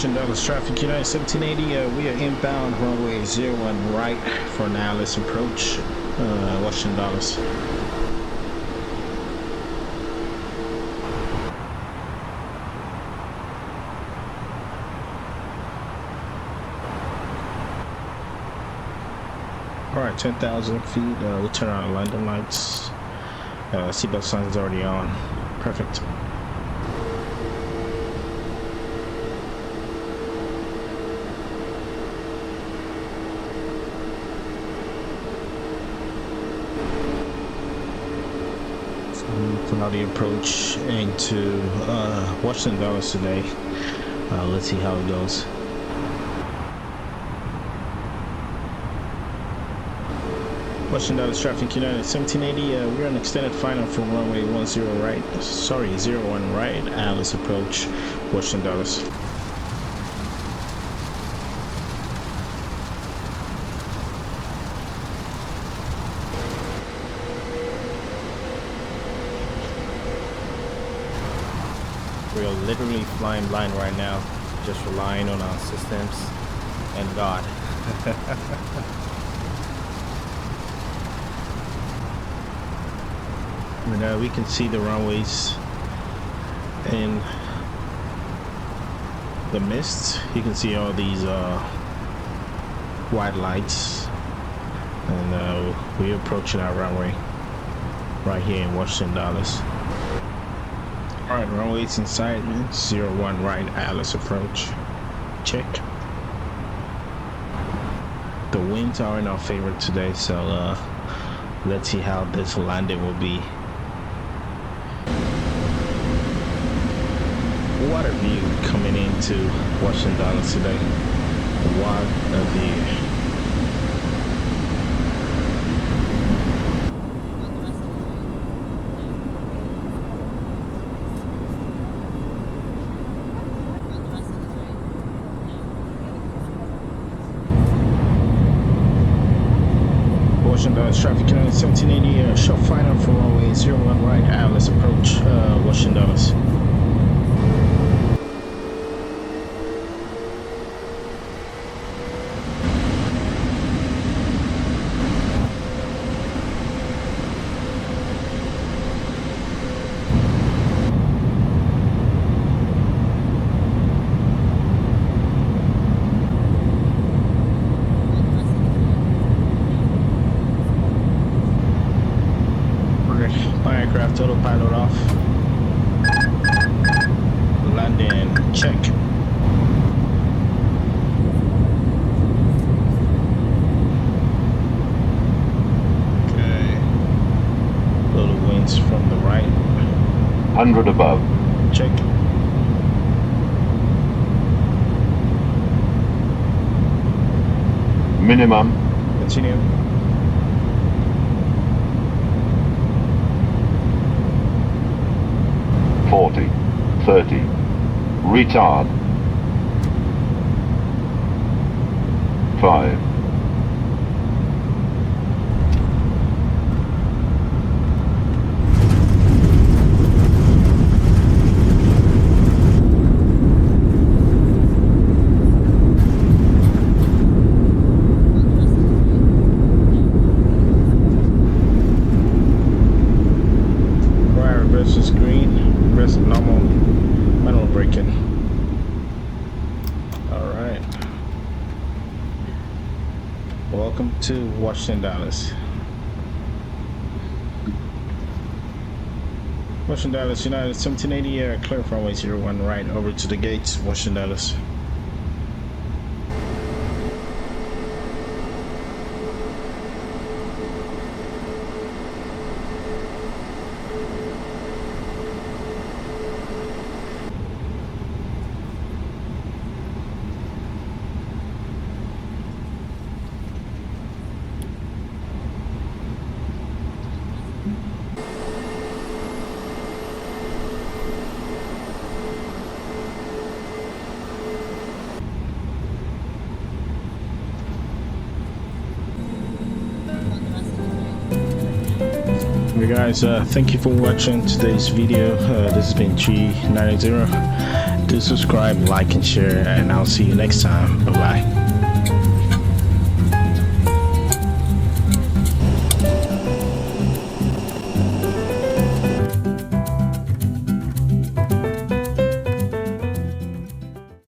Washington Dallas traffic, United 1780. We are inbound runway 01 right for an Alice approach, Washington Dallas. Alright, 10,000 feet, we'll turn on landing lights. Seatbelt sign is already on. Perfect. Cloudy approach into Washington Dallas today. Let's see how it goes. Washington Dallas traffic, United 1780. We're on extended final for runway 10 right. Sorry, 01 right. Alice approach, Washington Dallas. We're literally flying blind right now, just relying on our systems and God. And we can see the runways in the mist. You can see all these white lights, and we're approaching our runway right here in Washington Dallas. Alright, runways inside, 01 right, Alice approach. Check. The winds are in our favor today, so let's see how this landing will be. What a view coming into Washington Dallas today. What a view. Washington Dallas traffic, United 1780, show final for runway 01 right, Alice approach, Washington Dallas. Aircraft autopilot off. Landing check. Okay. Little winds from the right. 100 above. Check. Minimum. Continue. Forty, 30, retard, 5, Right, reverse is green. Rest normal, manual braking. Alright. Welcome to Washington Dallas. Washington Dallas, United 1780, clear for runway 01 right over to the gates, Washington Dallas. Alright guys, thank you for watching today's video. This has been G90. Do subscribe, like and share, and I'll see you next time. Bye bye.